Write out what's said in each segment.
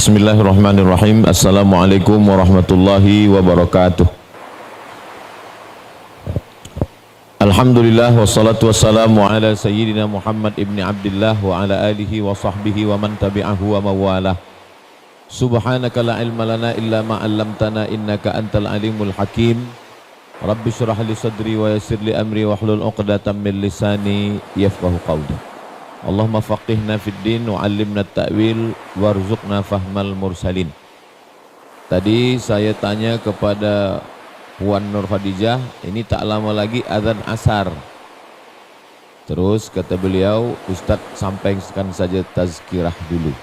Bismillahirrahmanirrahim. Assalamualaikum warahmatullahi wabarakatuh. Alhamdulillah wassalatu wassalamu ala sayyidina Muhammad ibni Abdillah wa ala alihi wa sahbihi wa man tabi'ahu wa mawalah. Subhanaka la ilma lana illa ma 'allamtana innaka antal alimul hakim. Rabbi shrah li sadri wa yassir li amri wahlul 'uqdatam min lisani yafqahu qawli. Allahumma faqihna fid din wa 'allimna at-ta'wil warzuqna fahmal mursalin. Tadi saya tanya kepada Puan Nur Khadijah, ini tak lama lagi azan asar. Terus kata beliau, Ustadz sampaikan saja tazkirah dulu.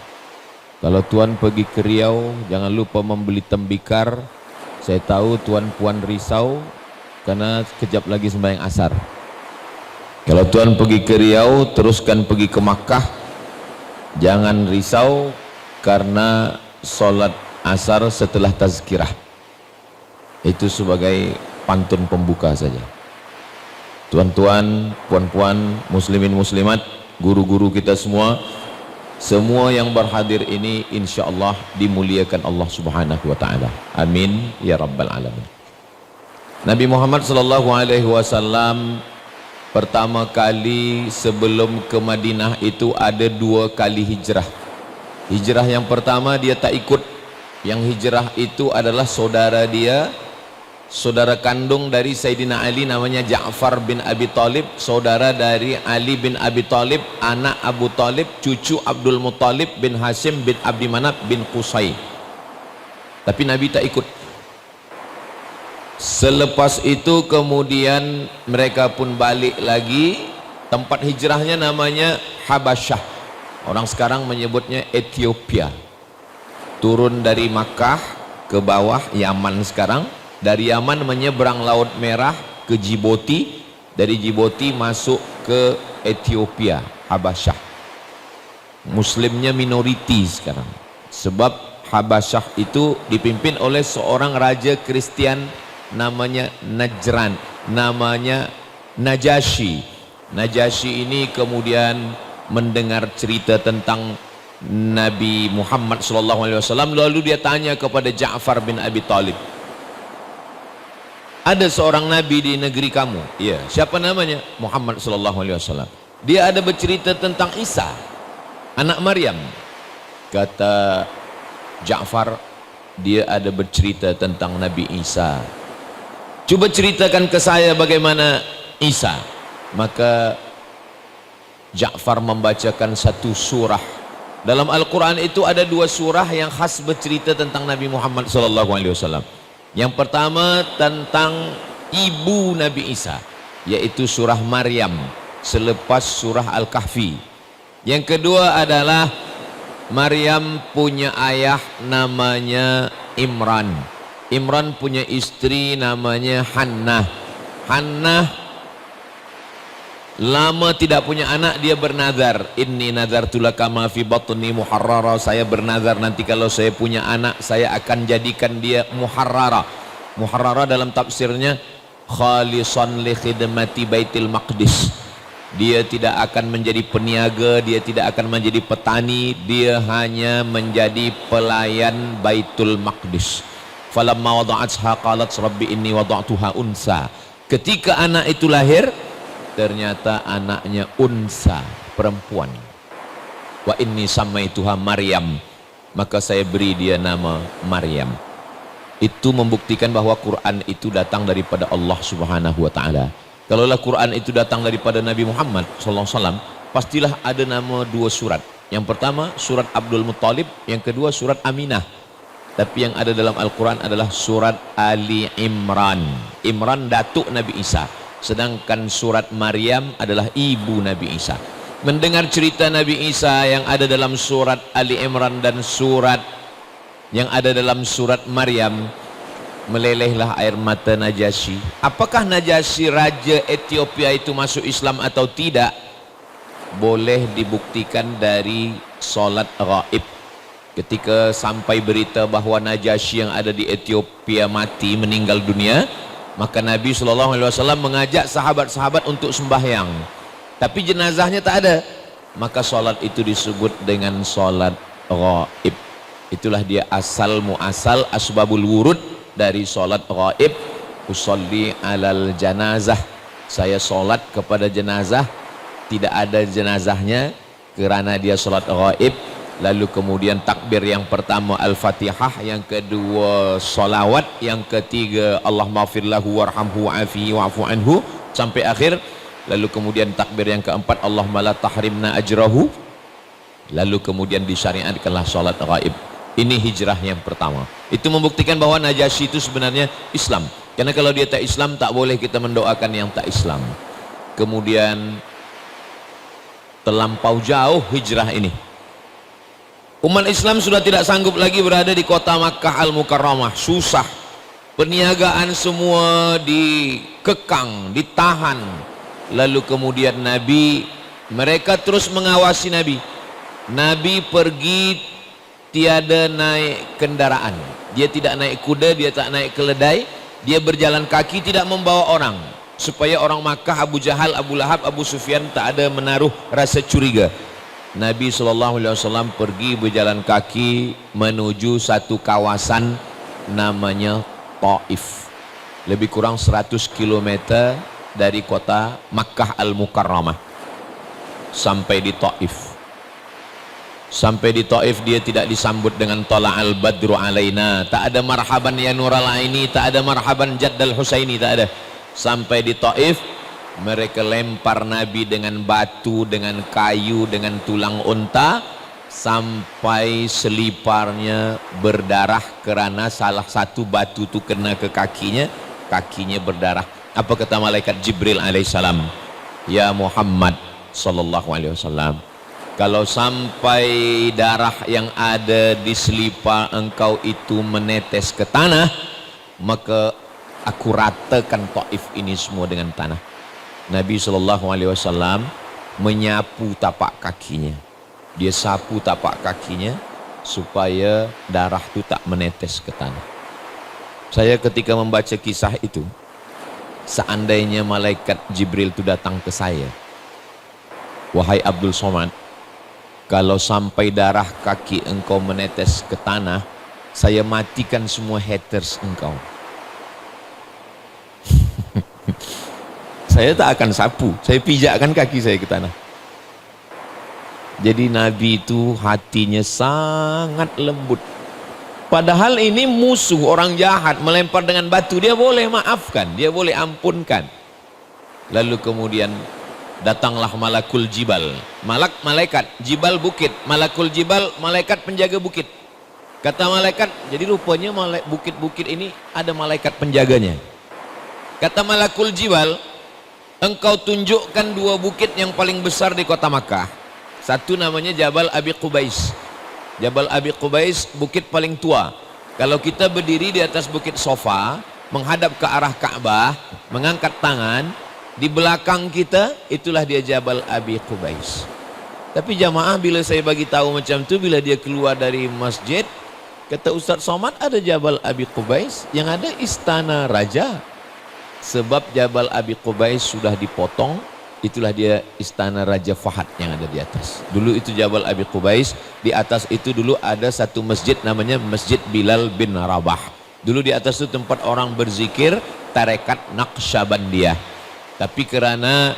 Kalau Tuan pergi ke Riau, jangan lupa membeli tembikar. Saya tahu Tuan Puan risau karena kejap lagi sembahyang asar. Kalau Tuan pergi ke Riau, teruskan pergi ke Makkah. Jangan risau karena sholat asar setelah tazkirah. Itu sebagai pantun pembuka saja. Tuan-tuan, puan-puan, muslimin muslimat, guru-guru kita semua, semua yang berhadir ini insya Allah dimuliakan Allah Subhanahu wa ta'ala. Amin ya rabbal alamin. Nabi Muhammad sallallahu alaihi wasallam pertama kali sebelum ke Madinah itu ada 2 kali hijrah. Hijrah yang pertama dia tak ikut. Yang hijrah itu adalah saudara dia, saudara kandung dari Sayyidina Ali, namanya Ja'far bin Abi Talib, saudara dari Ali bin Abi Talib, anak Abu Talib, cucu Abdul Muttalib bin Hashim bin Abdi Manaf bin Qusay. Tapi Nabi tak ikut. Selepas itu kemudian mereka pun balik lagi. Tempat hijrahnya namanya Habasyah. Orang sekarang menyebutnya Ethiopia. Turun dari Makkah ke bawah Yaman sekarang. Dari Yaman menyeberang Laut Merah ke Djibouti. Dari Djibouti masuk ke Ethiopia, Habasyah. Muslimnya minoriti sekarang. Sebab Habasyah itu dipimpin oleh seorang raja Kristen namanya Najran, namanya Najasyi. Najasyi ini kemudian mendengar cerita tentang Nabi Muhammad SAW, lalu dia tanya kepada Ja'far bin Abi Talib, ada seorang nabi di negeri kamu? Iya. Siapa namanya? Muhammad SAW. Dia ada bercerita tentang Isa, anak Maryam. Kata Ja'far, dia ada bercerita tentang Nabi Isa. Coba ceritakan ke saya bagaimana Isa. Maka Ja'far membacakan satu surah. Dalam Al-Quran itu ada 2 surah yang khas bercerita tentang Nabi Muhammad SAW. Yang pertama tentang ibu Nabi Isa, yaitu surah Maryam selepas surah Al-Kahfi. Yang kedua adalah Maryam punya ayah namanya Imran. Imran punya istri namanya Hannah. Hannah lama tidak punya anak, dia bernazar, inni nazartu laka ma fi batni muharrara, saya bernazar nanti kalau saya punya anak saya akan jadikan dia muharrara. Muharrara dalam tafsirnya khalisan li khidmati baitil maqdis. Dia tidak akan menjadi peniaga, dia tidak akan menjadi petani, dia hanya menjadi pelayan Baitul Maqdis. Falamma wada'atha qalat rabbi inni wada'tuha unsa. Ketika anak itu lahir, ternyata anaknya unsa, perempuan. Wa inni samaituha Maryam, maka saya beri dia nama Maryam. Itu membuktikan bahwa Quran itu datang daripada Allah Subhanahu wa ta'ala. Kalaulah Quran itu datang daripada Nabi Muhammad SAW, pastilah ada nama 2 surat. Yang pertama surat Abdul Muttalib, yang kedua surat Aminah. Tapi yang ada dalam Al-Quran adalah surat Ali Imran. Imran datuk Nabi Isa, sedangkan surat Maryam adalah ibu Nabi Isa. Mendengar cerita Nabi Isa yang ada dalam surat Ali Imran dan surat yang ada dalam surat Maryam, melelehlah air mata Najasyi. Apakah Najasyi raja Ethiopia itu masuk Islam atau tidak? Boleh dibuktikan dari solat ghaib. Ketika sampai berita bahwa Najasyi yang ada di Ethiopia mati, meninggal dunia, maka Nabi SAW mengajak sahabat-sahabat untuk sembahyang. Tapi jenazahnya tak ada. Maka solat itu disebut dengan solat ghaib. Itulah dia asal muasal asbabul wurud dari sholat ghaib. Usolli alal janazah, saya sholat kepada jenazah, tidak ada jenazahnya kerana dia sholat ghaib. Lalu kemudian takbir yang pertama al-fatihah, yang kedua solawat, yang ketiga Allah maghfir lahu warhamhu wa'afihi wa'fu anhu sampai akhir. Lalu kemudian takbir yang keempat Allahumma la tahrimna ajrahu. Lalu kemudian disyariatkanlah sholat ghaib. Ini hijrah yang pertama. Itu membuktikan bahwa Najasyi itu sebenarnya Islam. Karena kalau dia tak Islam, tak boleh kita mendoakan yang tak Islam. Kemudian terlampau jauh hijrah ini. Umat Islam sudah tidak sanggup lagi berada di kota Makkah Al-Mukarramah. Susah. Perniagaan semua dikekang, ditahan. Lalu kemudian Nabi, mereka terus mengawasi Nabi. Nabi pergi tiada naik kendaraan. Dia tidak naik kuda, dia tak naik keledai. Dia berjalan kaki, tidak membawa orang, supaya orang Makkah, Abu Jahal, Abu Lahab, Abu Sufyan tak ada menaruh rasa curiga. Nabi SAW pergi berjalan kaki menuju satu kawasan namanya Taif, lebih kurang 100 km dari kota Makkah Al-Mukarramah. Sampai di Taif. Sampai di Taif dia tidak disambut dengan tala'al badru alaina, tak ada marhaban ya nural aini, tak ada marhaban jaddal husaini, tak ada. Sampai di Taif mereka lempar Nabi dengan batu, dengan kayu, dengan tulang unta, sampai seliparnya berdarah kerana salah satu batu itu kena ke kakinya, kakinya berdarah. Apa kata malaikat Jibril alaihissalam? Ya Muhammad sallallahu alaihi wasallam, kalau sampai darah yang ada di selipar engkau itu menetes ke tanah, maka aku ratakan Taif ini semua dengan tanah. Nabi SAW menyapu tapak kakinya. Dia sapu tapak kakinya supaya darah itu tak menetes ke tanah. Saya ketika membaca kisah itu, seandainya malaikat Jibril itu datang ke saya, wahai Abdul Somad, kalau sampai darah kaki engkau menetes ke tanah, saya matikan semua haters engkau. Saya tak akan sapu, saya pijakkan kaki saya ke tanah. Jadi Nabi itu hatinya sangat lembut. Padahal ini musuh, orang jahat, melempar dengan batu, dia boleh maafkan, dia boleh ampunkan. Lalu kemudian datanglah malakul jibal, malaikat jibal bukit, malakul jibal malaikat penjaga bukit. Kata malaikat, jadi rupanya bukit-bukit ini ada malaikat penjaganya. Kata malakul jibal, engkau tunjukkan dua bukit yang paling besar di kota Makkah. Satu namanya Jabal Abi Qubais. Jabal Abi Qubais bukit paling tua. Kalau kita berdiri di atas bukit Sofa, menghadap ke arah Ka'bah, mengangkat tangan, di belakang kita itulah dia Jabal Abi Qubais. Tapi jamaah, bila saya bagi tahu macam tu, bila dia keluar dari masjid, kata Ustaz Somad, ada Jabal Abi Qubais, yang ada istana raja. Sebab Jabal Abi Qubais sudah dipotong, itulah dia istana Raja Fahad yang ada di atas. Dulu itu Jabal Abi Qubais, di atas itu dulu ada satu masjid namanya Masjid Bilal bin Rabah. Dulu di atas itu tempat orang berzikir tarekat Naqsyabandiyah. Tapi kerana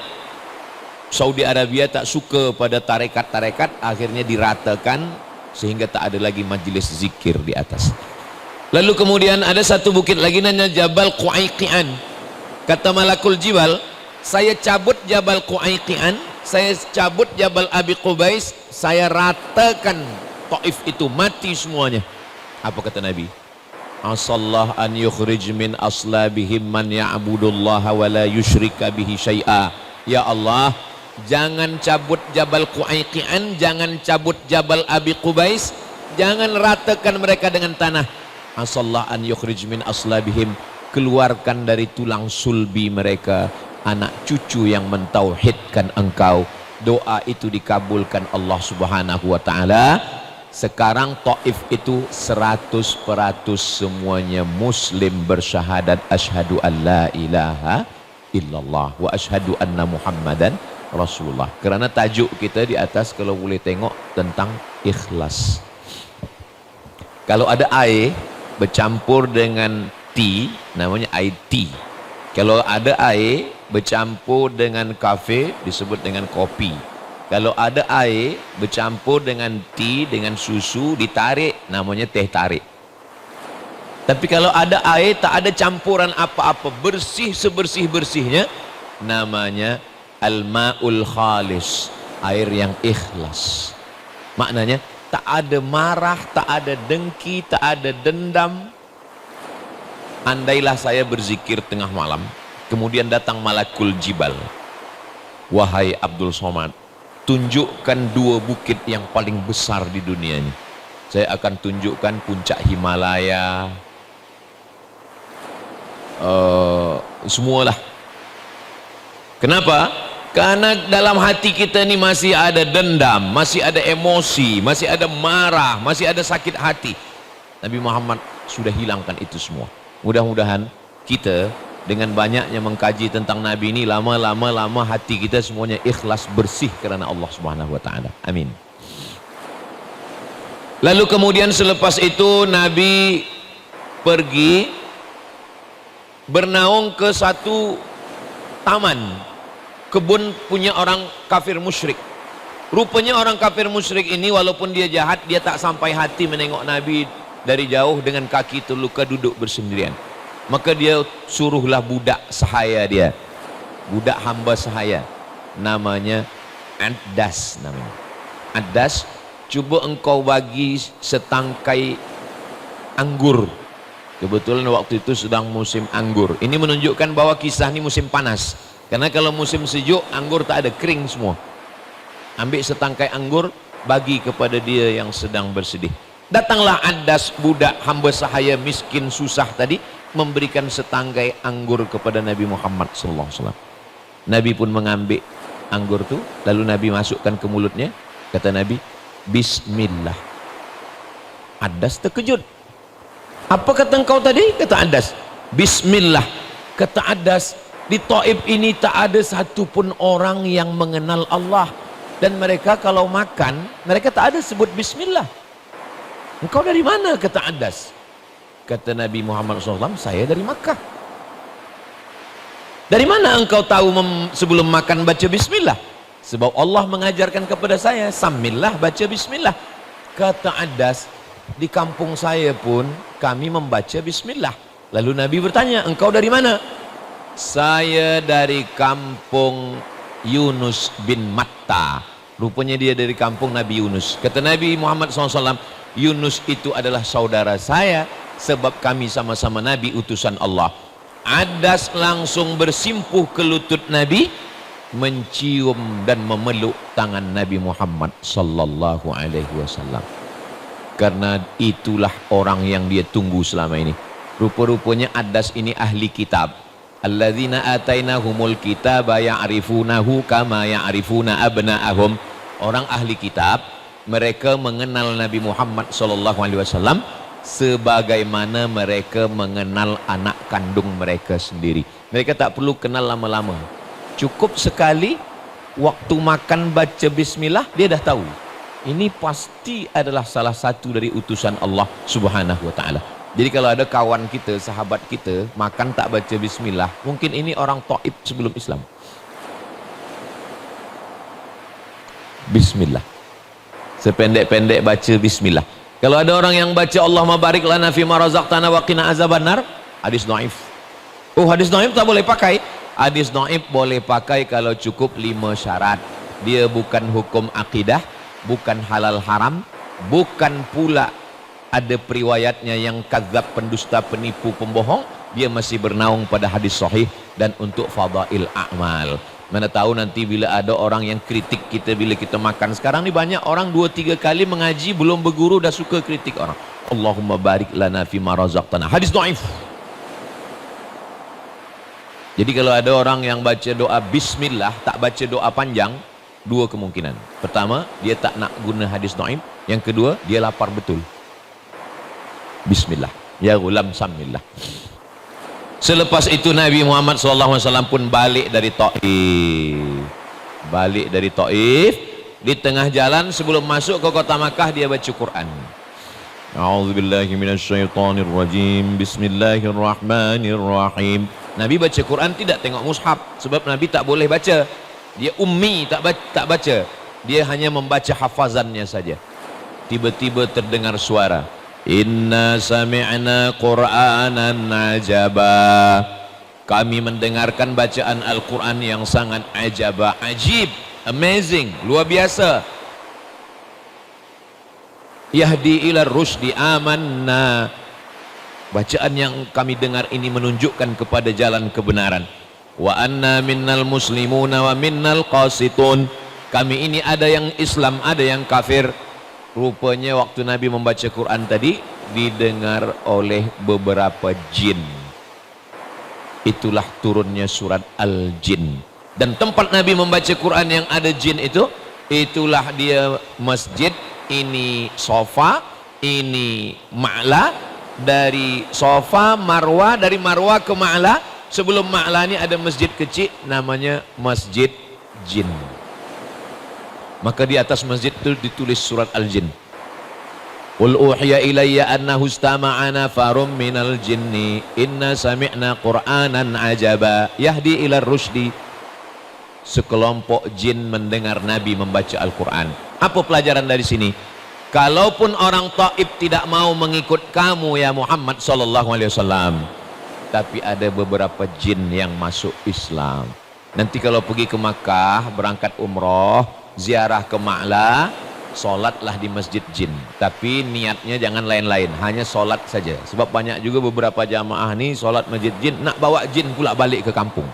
Saudi Arabia tak suka pada tarekat-tarekat, akhirnya diratakan sehingga tak ada lagi majlis zikir di atas. Lalu kemudian ada satu bukit lagi namanya Jabal Qu'aiqian. Kata malakul jibal, saya cabut Jabal Qu'aiqian, saya cabut Jabal Abi Qubais, saya ratakan Taif itu, mati semuanya. Apa kata Nabi? Asallah an yukhrij min aslabihim man ya'budullaha wa la yushrika bihi syai'a. Ya Allah, jangan cabut Jabal Qu'aiqian, jangan cabut Jabal Abi Qubais, jangan ratakan mereka dengan tanah. Asallah an yukhrij min aslabihim, keluarkan dari tulang sulbi mereka anak cucu yang mentauhidkan engkau. Doa itu dikabulkan Allah Subhanahu wa taala. Sekarang Taif itu 100% semuanya muslim bersyahadat asyhadu an la ilaha illallah wa asyhadu anna muhammadan rasulullah. Kerana tajuk kita di atas kalau boleh tengok tentang ikhlas. Kalau ada air bercampur dengan tea, namanya air tea. Kalau ada air bercampur dengan kafe, disebut dengan kopi. Kalau ada air bercampur dengan tea, dengan susu, ditarik, namanya teh tarik. Tapi kalau ada air, tak ada campuran apa-apa, bersih sebersih-bersihnya, namanya al-ma'ul khalis, air yang ikhlas. Maknanya, tak ada marah, tak ada dengki, tak ada dendam. Andailah saya berzikir tengah malam, kemudian datang malakul jibal. Wahai Abdul Somad, tunjukkan 2 bukit yang paling besar di dunia ini. Saya akan tunjukkan puncak Himalaya, semualah. Kenapa? Karena dalam hati kita ini masih ada dendam, masih ada emosi, masih ada marah, masih ada sakit hati. Nabi Muhammad sudah hilangkan itu semua. Mudah-mudahan kita dengan banyaknya mengkaji tentang Nabi ini, lama-lama hati kita semuanya ikhlas, bersih karena Allah Subhanahu wa taala. Amin. Lalu kemudian selepas itu Nabi pergi bernaung ke satu taman, kebun punya orang kafir musyrik. Rupanya orang kafir musyrik ini walaupun dia jahat, dia tak sampai hati menengok Nabi dari jauh, dengan kaki terluka duduk bersendirian. Maka dia suruhlah budak sahaya dia, budak hamba sahaya, namanya Addas namanya. Addas, cuba engkau bagi setangkai anggur. Kebetulan waktu itu sedang musim anggur. Ini menunjukkan bahwa kisah ini musim panas. Karena kalau musim sejuk, anggur tak ada, kering semua. Ambil setangkai anggur, bagi kepada dia yang sedang bersedih. Datanglah Addas, budak hamba sahaya miskin susah tadi, memberikan setangkai anggur kepada Nabi Muhammad SAW. Nabi pun mengambil anggur itu, lalu Nabi masukkan ke mulutnya. Kata Nabi, Bismillah. Addas terkejut. Apa kata engkau tadi? Kata Addas, Bismillah. Kata Addas, di Taif ini tak ada satupun orang yang mengenal Allah, dan mereka kalau makan, mereka tak ada sebut Bismillah. Engkau dari mana? Kata Addas. Kata Nabi Muhammad SAW, saya dari Makkah. Dari mana engkau tahu sebelum makan baca Bismillah? Sebab Allah mengajarkan kepada saya, Samillah, baca Bismillah. Kata Addas, di kampung saya pun kami membaca Bismillah. Lalu Nabi bertanya, engkau dari mana? Saya dari kampung Yunus bin Matta. Rupanya dia dari kampung Nabi Yunus. Kata Nabi Muhammad SAW, Yunus itu adalah saudara saya, sebab kami sama-sama Nabi utusan Allah. Addas langsung bersimpuh ke lutut Nabi, mencium dan memeluk tangan Nabi Muhammad sallallahu alaihi wasallam. Karena itulah orang yang dia tunggu selama ini. Rupa-rupanya Addas ini ahli kitab. Alladzina atainahumul kitaba ya'rifunahu kama ya'rifuna abna'ahum. Orang ahli kitab, mereka mengenal Nabi Muhammad SAW sebagaimana mereka mengenal anak kandung mereka sendiri. Mereka tak perlu kenal lama-lama, cukup sekali waktu makan baca Bismillah, dia dah tahu ini pasti adalah salah satu dari utusan Allah Subhanahu wa taala. Jadi kalau ada kawan kita, sahabat kita makan tak baca Bismillah, mungkin ini orang Taif sebelum Islam. Bismillah, sependek-pendek baca Bismillah. Kalau ada orang yang baca Allahumma barik lana fima razaqtana wa qina azabannar, hadis dhaif. Oh, hadis dhaif tak boleh pakai. Hadis dhaif boleh pakai kalau cukup 5 syarat. Dia bukan hukum akidah, bukan halal haram, bukan pula ada periwayatnya yang kadzab, pendusta, penipu, pembohong. Dia masih bernaung pada hadis sahih dan untuk fadail a'mal. Mana tahu nanti bila ada orang yang kritik kita bila kita makan. Sekarang ni banyak orang 2-3 kali mengaji belum berguru dah suka kritik orang. Allahumma barik lana fima razaqtana. Hadis dhaif. Jadi kalau ada orang yang baca doa Bismillah, tak baca doa panjang, 2 kemungkinan. Pertama, dia tak nak guna hadis dhaif. Yang kedua, dia lapar betul. Bismillah, ya ghulam samillah. Selepas itu Nabi Muhammad SAW pun balik dari Taif. Balik dari Taif, di tengah jalan sebelum masuk ke kota Makkah dia baca Quran. A'udzubillahi minasyaitonirrajim. Bismillahirrahmanirrahim. Nabi baca Quran tidak tengok mushaf, sebab Nabi tak boleh baca. Dia ummi, tak baca. Dia hanya membaca hafazannya saja. Tiba-tiba terdengar suara, inna sami'na qur'anan ajaba. Kami mendengarkan bacaan Al-Quran yang sangat ajaba, ajib, amazing, luar biasa. Yahdi ila rusdi amanna. Bacaan yang kami dengar ini menunjukkan kepada jalan kebenaran. Wa anna minnal muslimuna wa minnal qasitun. Kami ini ada yang Islam, ada yang kafir. Rupanya waktu Nabi membaca Quran tadi didengar oleh beberapa jin. Itulah turunnya surat Al-Jin. Dan tempat Nabi membaca Quran yang ada jin itu, itulah dia masjid. Ini sofa, ini ma'la. Dari sofa Marwah, dari Marwah ke ma'la. Sebelum ma'la ini ada masjid kecil namanya Masjid Jin. Maka di atas masjid itu ditulis surat Al-Jin. Qul uhiya ilayya annahu istama'ana farum minal jinni inna sami'na qur'anan ajaba yahdi ila rusdi. Sekelompok jin mendengar Nabi membaca Al-Quran. Apa pelajaran dari sini? Kalaupun orang Taif tidak mau mengikut kamu ya Muhammad sallallahu alaihi wasallam, tapi ada beberapa jin yang masuk Islam. Nanti kalau pergi ke Makkah, berangkat umroh, ziarah ke Ma'la, solatlah di masjid jin. Tapi niatnya jangan lain-lain, hanya solat saja. Sebab banyak juga beberapa jamaah ni solat masjid jin, nak bawa jin pula balik ke kampung.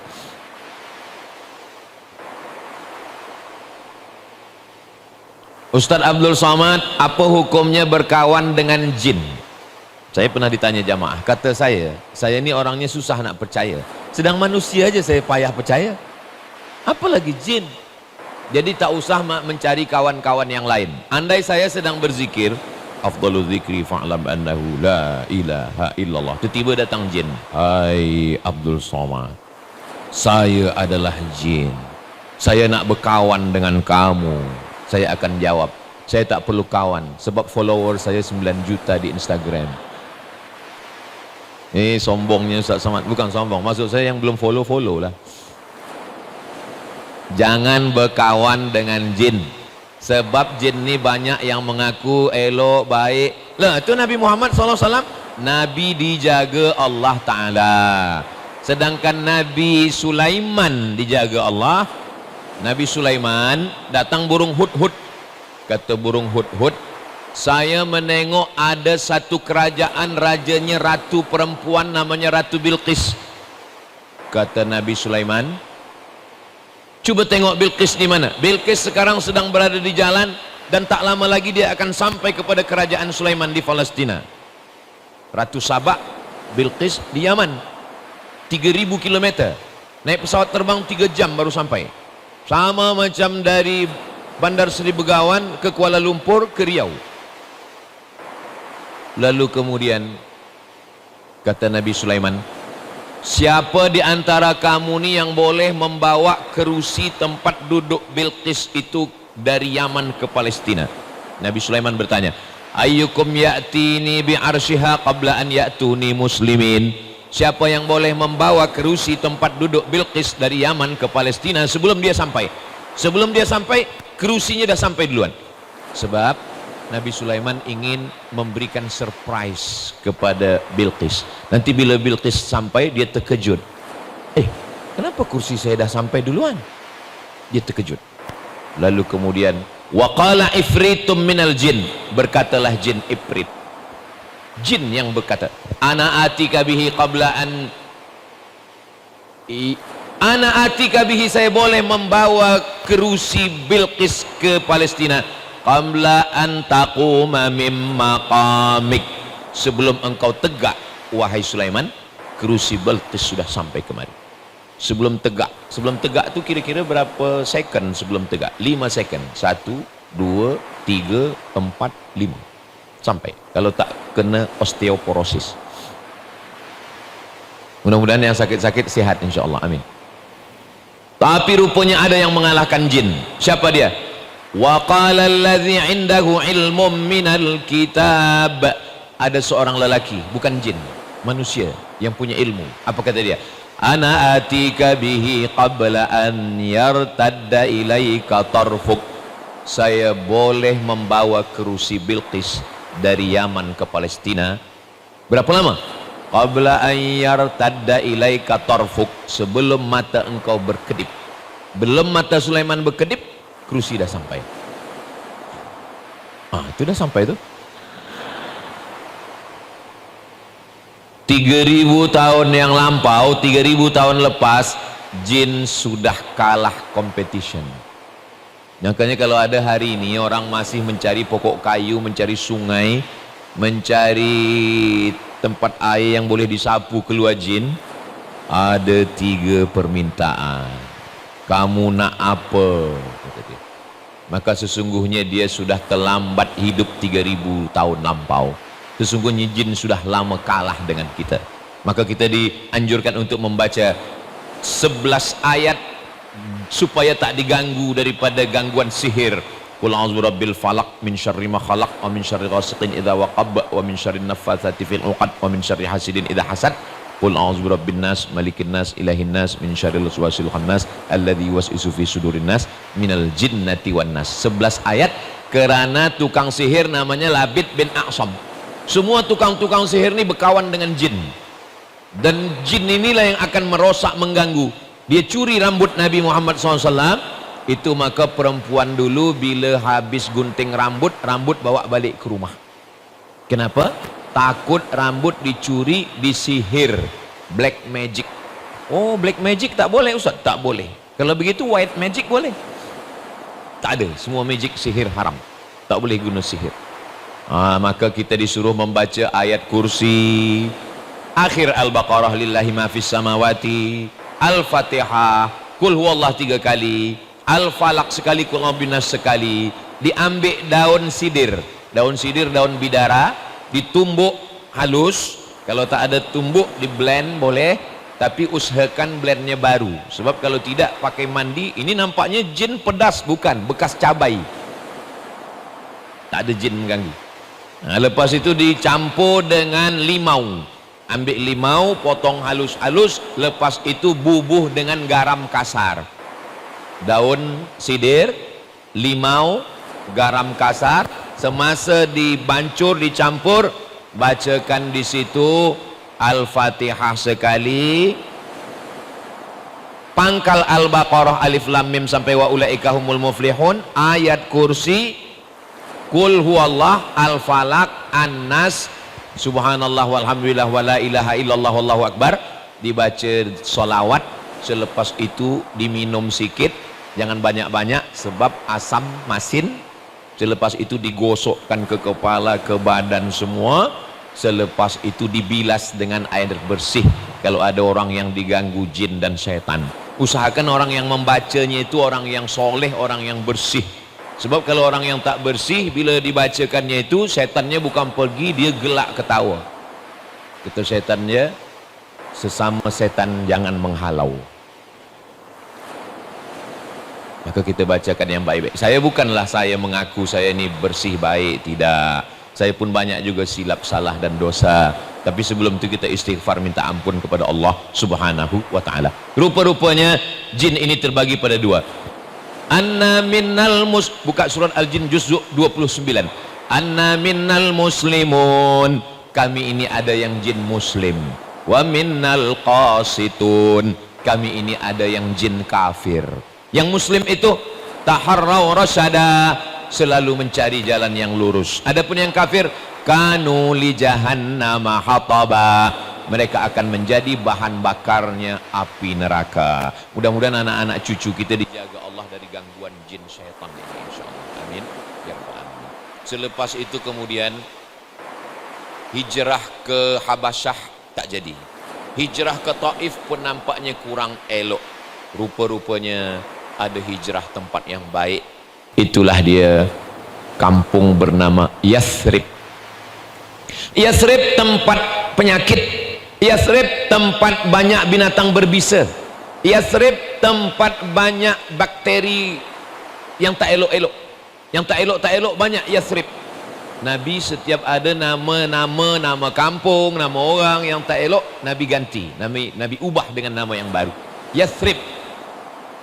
Ustaz Abdul Somad, apa hukumnya berkawan dengan jin? Saya pernah ditanya jamaah, kata saya ni orangnya susah nak percaya. Sedang manusia aja saya payah percaya, apalagi jin. Jadi tak usah mencari kawan-kawan yang lain. Andai saya sedang berzikir, afdalu dzikri fa'lam annahu la ilaha illallah, tiba-tiba datang jin, hai Abdul Somad, saya adalah jin, saya nak berkawan dengan kamu. Saya akan jawab, saya tak perlu kawan, sebab follower saya 9 juta di Instagram. Sombongnya Ustaz Somad. Bukan sombong, maksud saya yang belum follow lah. Jangan berkawan dengan jin, sebab jin ni banyak yang mengaku elok, baik. Lah itu Nabi Muhammad SAW, Nabi dijaga Allah Ta'ala. Sedangkan Nabi Sulaiman dijaga Allah. Nabi Sulaiman datang burung hudhud. Kata burung hudhud, saya menengok ada satu kerajaan, rajanya ratu perempuan namanya Ratu Bilqis. Kata Nabi Sulaiman, coba tengok Bilqis di mana. Bilqis sekarang sedang berada di jalan, dan tak lama lagi dia akan sampai kepada kerajaan Sulaiman di Palestina. Ratu Sabak, Bilqis di Yaman, 3000 km. Naik pesawat terbang 3 jam baru sampai. Sama macam dari Bandar Seri Begawan ke Kuala Lumpur ke Riau. Lalu kemudian kata Nabi Sulaiman, siapa di antara kamu ni yang boleh membawa kerusi tempat duduk Bilqis itu dari Yaman ke Palestina? Nabi Sulaiman bertanya, ayyukum ya'tini bi'arsyiha qabla an ya'tuni muslimin. Siapa yang boleh membawa kerusi tempat duduk Bilqis dari Yaman ke Palestina sebelum dia sampai? Sebelum dia sampai, kerusinya dah sampai duluan. Sebab Nabi Sulaiman ingin memberikan surprise kepada Bilqis. Nanti bila Bilqis sampai, dia terkejut. Kenapa kursi saya dah sampai duluan? Dia terkejut. Lalu kemudian, waqala ifritum minal jin. Berkatalah jin ifrit. Jin yang berkata, ana atika bihi qabla an ana atika bihi, saya boleh membawa kerusi Bilqis ke Palestina qabla an taquma mim maqamik, sebelum engkau tegak wahai Sulaiman, kerusi Bilqis sudah sampai kemari. Sebelum tegak tu kira-kira berapa second sebelum tegak? 5 second. 1 2 3 4 5 sampai, kalau tak kena osteoporosis. Mudah-mudahan yang sakit-sakit sihat insyaallah, amin. Tapi rupanya ada yang mengalahkan jin. Siapa dia? Wa qala allazi indahu ilmum minal kitab, ada seorang lelaki, bukan jin, manusia yang punya ilmu. Apa kata dia? Ana atika bihi qabla an yartadda ilaika tarfuk. Saya boleh membawa kerusi Bilqis dari Yaman ke Palestina. Berapa lama? Qabla an yartadda ilaika tarfuk, sebelum mata engkau berkedip. Belum mata Sulaiman berkedip, kerusi dah sampai. Itu dah sampai tu. 3000 tahun yang lampau, 3000 tahun lepas, jin sudah kalah competition. Makanya kalau ada hari ini orang masih mencari pokok kayu, mencari sungai, mencari tempat air yang boleh disapu keluar jin, ada 3 permintaan. Kamu nak apa? Kata dia. Maka sesungguhnya dia sudah terlambat hidup 3000 tahun lampau. Sesungguhnya jin sudah lama kalah dengan kita. Maka kita dianjurkan untuk membaca 11 ayat supaya tak diganggu daripada gangguan sihir. Qul a'udzu birabbil falaq min syarri ma khalaq wa min syarri ghasiqin idza waqab wa min syarri naffatsati fil 'uqad wa min syarri hasidin idza hasad. Qul a'udzu birabbin nas malikin nas ilahin nas min syarril waswasil khannas alladzi yuwaswisu fi sudurin nas minal jinnati wan nas. 11 ayat kerana tukang sihir namanya Labid bin A'sam. Semua tukang-tukang sihir ini berkawan dengan jin. Dan jin inilah yang akan merosak, mengganggu. Dia curi rambut Nabi Muhammad SAW. Itu maka perempuan dulu bila habis gunting rambut, bawa balik ke rumah. Kenapa? Takut rambut dicuri, disihir. Black magic. Oh, black magic tak boleh Ustaz? Tak boleh. Kalau begitu white magic boleh? Tak ada. Semua magic sihir haram. Tak boleh guna sihir. Maka kita disuruh membaca ayat kursi, akhir Al-Baqarah lillahi ma fis samawati, Al-Fatihah, Qul huwallah 3 kali, Al-Falaq sekali, Qul a'udzubinas sekali. Diambil daun sidir, daun bidara, ditumbuk halus. Kalau tak ada tumbuk, di blend boleh, tapi usahakan blendnya baru. Sebab kalau tidak pakai mandi, ini nampaknya jin pedas, bukan, bekas cabai. Tak ada jin mengganggu. Lepas itu dicampur dengan limau. Ambil limau, potong halus-halus. Lepas itu bubuh dengan garam kasar. Daun sidir, limau, garam kasar. Semasa dibancur, dicampur, bacakan di situ Al-Fatihah sekali, pangkal Al-Baqarah alif lam mim sampai wa ulaika humul muflihun, ayat kursi, Qul huwallah, Al-Falaq, An-Nas, Subhanallah walhamdulillah wa la ilaha illallah wallahu akbar. Dibaca solawat. Selepas itu diminum sikit, jangan banyak-banyak sebab asam masin. Selepas itu digosokkan ke kepala, ke badan semua. Selepas itu dibilas dengan air bersih kalau ada orang yang diganggu jin dan syaitan. Usahakan orang yang membacanya itu orang yang soleh, orang yang bersih. Sebab kalau orang yang tak bersih, bila dibacakannya itu, setannya bukan pergi, dia gelak ketawa. Kata setannya, sesama setan jangan menghalau. Maka kita bacakan yang baik-baik. Saya bukanlah saya mengaku saya ini bersih baik, tidak. Saya pun banyak juga silap, salah dan dosa. Tapi sebelum itu kita istighfar, minta ampun kepada Allah Subhanahu wa ta'ala. Rupa-rupanya jin ini terbagi pada 2. Anna minnal buka surat Al-Jin juz 29. Anna minnal muslimun, kami ini ada yang jin muslim. Wa minnal qasitun, kami ini ada yang jin kafir. Yang muslim itu taharraw rasyada, selalu mencari jalan yang lurus. Adapun yang kafir, kanu li jahannama hataba, mereka akan menjadi bahan bakarnya api neraka. Mudah-mudahan anak-anak cucu kita dijaga Allah dari gangguan jin syaitan ini, insyaallah. Amin ya rabbal alamin. Selepas itu kemudian hijrah ke Habasyah tak jadi. Hijrah ke Taif pun nampaknya kurang elok. Rupa-rupanya ada hijrah tempat yang baik. Itulah dia kampung bernama Yathrib. Yathrib tempat penyakit. Yathrib tempat banyak binatang berbisa. Yathrib tempat banyak bakteri yang tak elok-elok. Yang tak elok-tak elok banyak Yathrib. Nabi setiap ada nama kampung, nama orang yang tak elok, Nabi ganti, Nabi ubah dengan nama yang baru. Yathrib.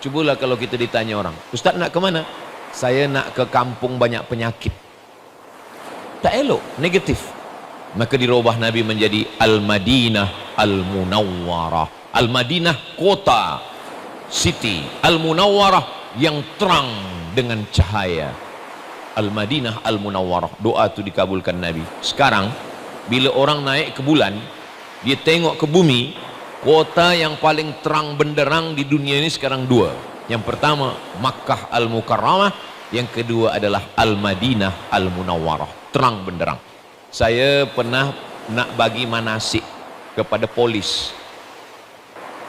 Cubalah kalau kita ditanya orang, Ustaz nak ke mana? Saya nak ke kampung banyak penyakit. Tak elok, negatif. Maka dirubah Nabi menjadi Al-Madinah Al-Munawwarah. Al-Madinah kota, city. Al-Munawwarah yang terang dengan cahaya. Al-Madinah Al-Munawwarah. Doa itu dikabulkan Nabi. Sekarang bila orang naik ke bulan, dia tengok ke bumi, kota yang paling terang benderang di dunia ini sekarang dua. Yang pertama Makkah Al-Mukarramah, yang kedua adalah Al-Madinah Al-Munawwarah, terang benderang. Saya pernah nak bagi manasik kepada polis.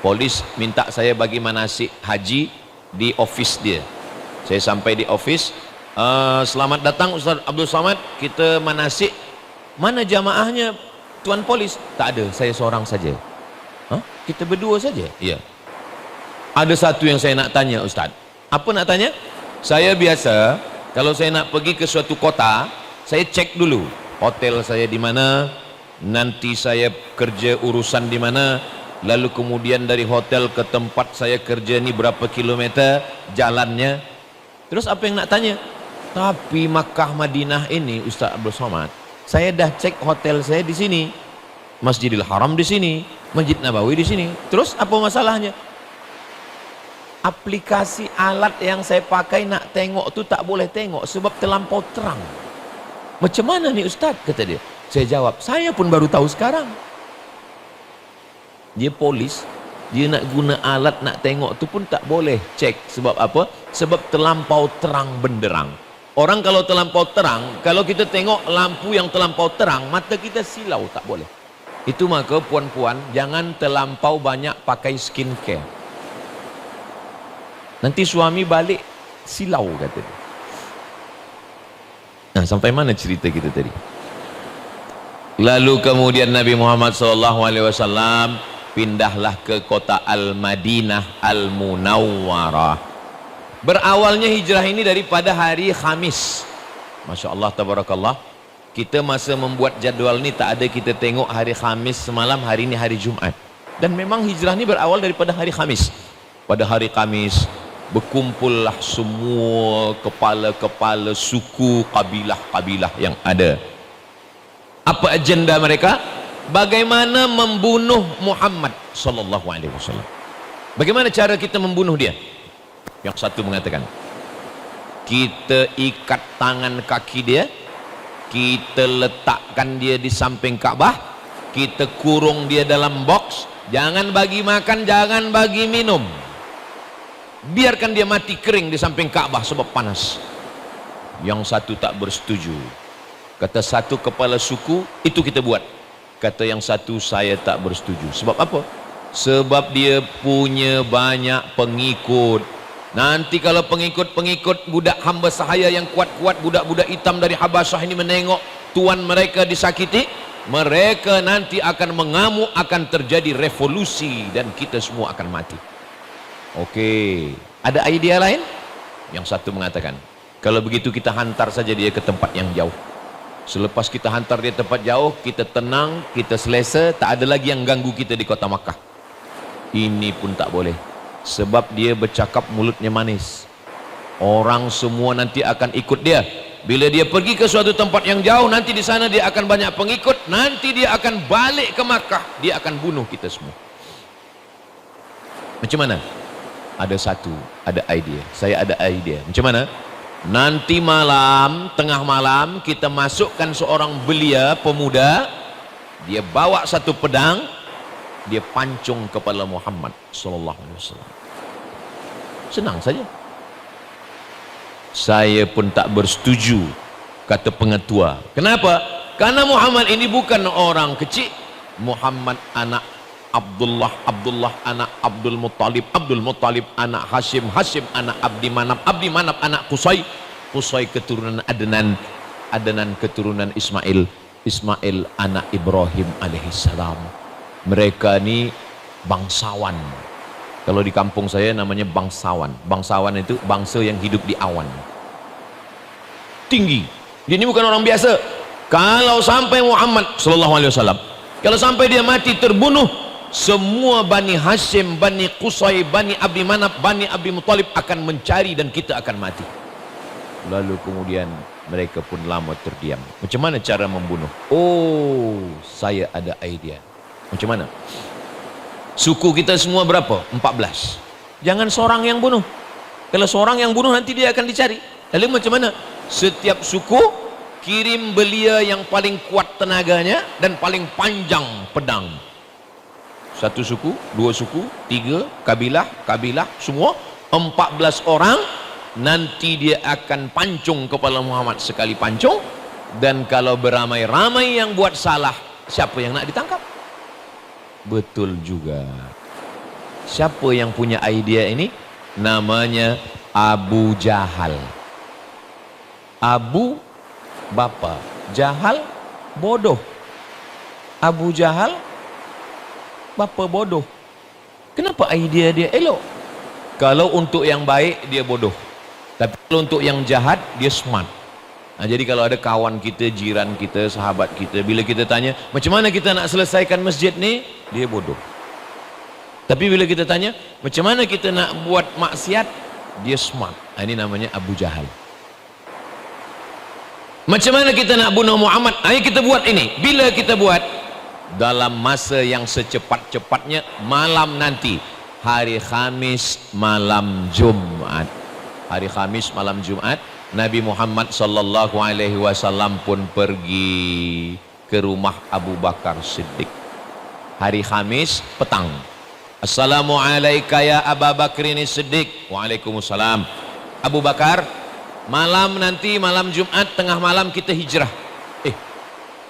Polis minta saya bagi manasik haji di office dia. Saya sampai di office, selamat datang Ustaz Abdul Samad, kita manasik. Mana jamaahnya tuan polis? Tak ada, saya seorang saja. Hah? Kita berdua saja? Ya. Ada satu yang saya nak tanya Ustaz. Apa nak tanya? Saya biasa kalau saya nak pergi ke suatu kota, saya cek dulu hotel saya di mana, nanti saya kerja urusan di mana, lalu kemudian dari hotel ke tempat saya kerja ni berapa kilometer jalannya. Terus apa yang nak tanya? Tapi Makkah Madinah ini Ustaz Abdul Somad, saya dah cek hotel saya di sini, Masjidil Haram di sini, Masjid Nabawi di sini. Terus apa masalahnya? Aplikasi alat yang saya pakai nak tengok tu tak boleh tengok sebab terlampau terang. Macam mana ni Ustaz? Kata dia. Saya jawab, saya pun baru tahu sekarang. Dia polis, dia nak guna alat nak tengok tu pun tak boleh cek. Sebab apa? Sebab terlampau terang benderang. Orang kalau terlampau terang, kalau kita tengok lampu yang terlampau terang, mata kita silau, tak boleh. Itu maka puan-puan jangan terlampau banyak pakai skincare. Nanti suami balik silau, kata dia. Nah, sampai mana cerita kita tadi? Lalu kemudian Nabi Muhammad SAW pindahlah ke kota Al-Madinah Al-Munawwarah. Berawalnya hijrah ini daripada hari Khamis. Masya Allah, tabarakallah. Kita masa membuat jadual ni tak ada kita tengok hari Khamis semalam, hari ini hari Jumat. Dan memang hijrah ini berawal daripada hari Khamis. Pada hari Khamis berkumpullah semua kepala-kepala suku, kabilah-kabilah yang ada. Apa agenda mereka? Bagaimana membunuh Muhammad sallallahu alaihi wasallam. Bagaimana cara kita membunuh dia? Yang satu mengatakan, kita ikat tangan kaki dia, kita letakkan dia di samping Ka'bah, kita kurung dia dalam box, jangan bagi makan, jangan bagi minum. Biarkan dia mati kering di samping Ka'bah sebab panas. Yang satu tak bersetuju. Kata satu kepala suku, itu kita buat. Kata yang satu, saya tak bersetuju. Sebab apa? Sebab dia punya banyak pengikut. Nanti kalau pengikut-pengikut budak hamba sahaya yang kuat-kuat, budak-budak hitam dari Habasyah ini menengok tuan mereka disakiti, mereka nanti akan mengamuk, akan terjadi revolusi dan kita semua akan mati. Okey, ada idea lain? Yang satu mengatakan, kalau begitu kita hantar saja dia ke tempat yang jauh. Selepas kita hantar dia tempat jauh, kita tenang, kita selesa, tak ada lagi yang ganggu kita di kota Makkah. Ini pun tak boleh, sebab dia bercakap mulutnya manis. Orang semua nanti akan ikut dia. Bila dia pergi ke suatu tempat yang jauh, nanti di sana dia akan banyak pengikut, nanti dia akan balik ke Makkah, dia akan bunuh kita semua. Macam mana? Ada satu, ada idea. Saya ada idea. Macam mana? Nanti malam, tengah malam, kita masukkan seorang belia pemuda, dia bawa satu pedang, dia pancung kepala Muhammad sallallahu alaihi wasallam. Senang saja. Saya pun tak bersetuju, kata pengetua. Kenapa? Karena Muhammad ini bukan orang kecil. Muhammad anak Abdullah, Abdullah anak Abdul Muttalib, Abdul Muttalib anak Hashim, Hashim anak Abdi Manaf, Abdi Manaf anak Qusay, Qusay keturunan Adnan, Adnan keturunan Ismail, Ismail anak Ibrahim alaihissalam. Mereka ni bangsawan. Kalau di kampung saya namanya bangsawan. Bangsawan itu bangsa yang hidup di awan. Tinggi. Dia ni bukan orang biasa. Kalau sampai Muhammad sallallahu alaihi wasallam, kalau sampai dia mati terbunuh, semua Bani Hashim, Bani Qusay, Bani Abdi Manaf, Bani Abdi Muthalib akan mencari dan kita akan mati. Lalu kemudian mereka pun lama terdiam. Macam mana cara membunuh? Oh, saya ada idea. Macam mana? Suku kita semua berapa? 14. Jangan seorang yang bunuh. Kalau seorang yang bunuh nanti dia akan dicari. Lalu macam mana? Setiap suku kirim belia yang paling kuat tenaganya dan paling panjang pedang. Satu suku, dua suku, tiga, kabilah, semua 14 orang. Nanti dia akan pancung kepala Muhammad sekali pancung. Dan kalau beramai-ramai yang buat salah, siapa yang nak ditangkap? Betul juga. Siapa yang punya idea ini? Namanya Abu Jahal. Abu bapa, Jahal bodoh. Abu Jahal bapa bodoh. Kenapa idea dia elok? Kalau untuk yang baik dia bodoh, tapi kalau untuk yang jahat dia smart. Nah, jadi kalau ada kawan kita, jiran kita, sahabat kita, bila kita tanya macam mana kita nak selesaikan masjid ni, dia bodoh. Tapi bila kita tanya macam mana kita nak buat maksiat, dia smart. Nah, ini namanya Abu Jahal. Macam mana kita nak bunuh Muhammad? Ayo kita buat ini. Bila kita buat? Dalam masa yang secepat-cepatnya, malam nanti, hari Khamis malam Jumat. Hari Khamis malam Jumat, Nabi Muhammad sallallahu alaihi wasallam pun pergi ke rumah Abu Bakar Siddiq. Hari Khamis petang. Assalamualaikum ya Abu Bakrin Siddiq. Waalaikumsalam. Abu Bakar, malam nanti malam Jumat tengah malam kita hijrah.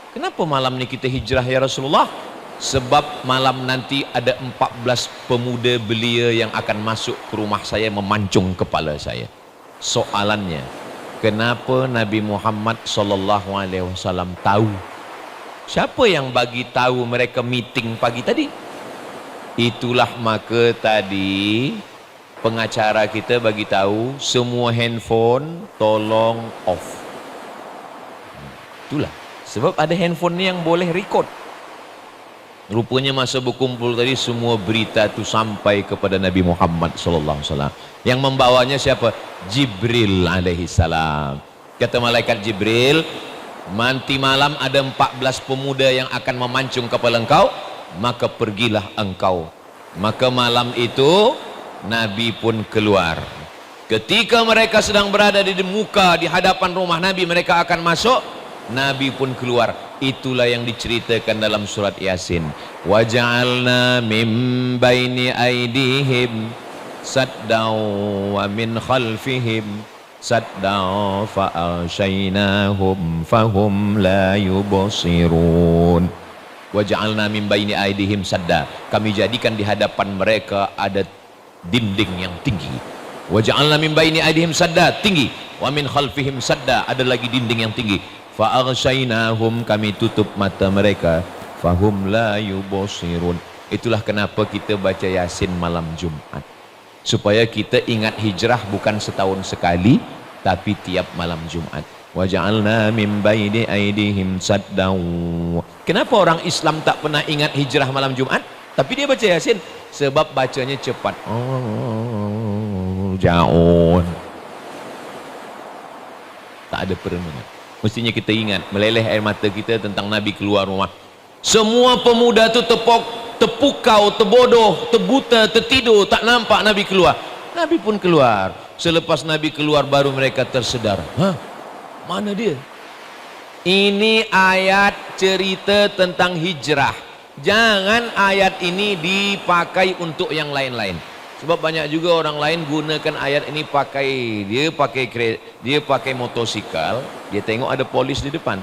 Kenapa malam ni kita hijrah ya Rasulullah? Sebab malam nanti ada 14 pemuda belia yang akan masuk ke rumah saya memancung kepala saya. Soalannya, kenapa Nabi Muhammad sallallahu alaihi wasallam tahu? Siapa yang bagi tahu mereka meeting pagi tadi? Itulah maka tadi pengacara kita bagi tahu semua handphone tolong off. Itulah sebab ada handphone ni yang boleh record. Rupanya masa berkumpul tadi semua berita tu sampai kepada Nabi Muhammad sallallahu alaihi wasallam. Yang membawanya siapa? Jibril alaihi salam. Kata malaikat Jibril, nanti malam ada 14 pemuda yang akan memancung kepala engkau, maka pergilah engkau. Maka malam itu Nabi pun keluar. Ketika mereka sedang berada di muka di hadapan rumah Nabi, mereka akan masuk, Nabi pun keluar. Itulah yang diceritakan dalam surat Yasin. Wa ja'alna min baini aydihim saddan wa min khalfihim saddan fa aghshaynahum fahum la yubsirun. Wa ja'alna min baini aydihim sadda. Kami jadikan di hadapan mereka ada dinding yang tinggi. Wa ja'alna min baini aydihim sadda, tinggi. Wa min khalfihim sadda, ada lagi dinding yang tinggi. Fa aghshaynahum, kami tutup mata mereka, fahum la yubsirun. Itulah kenapa kita baca Yasin malam Jumat, supaya kita ingat hijrah bukan setahun sekali tapi tiap malam Jumat. Wa ja'alna min baini aydihim saddan. Kenapa orang Islam tak pernah ingat hijrah malam Jumat tapi dia baca Yasin? Sebab bacanya cepat. Ja'un. Tak ada perenungan. Mestinya kita ingat, meleleh air mata kita tentang Nabi keluar rumah. Semua pemuda tu terpukau, terbodoh, terbuta, tertidur, tak nampak Nabi keluar. Nabi pun keluar. Selepas Nabi keluar baru mereka tersedar. Hah? Mana dia? Ini ayat cerita tentang hijrah. Jangan ayat ini dipakai untuk yang lain-lain. Sebab banyak juga orang lain gunakan ayat ini dia pakai motosikal, dia tengok ada polis di depan,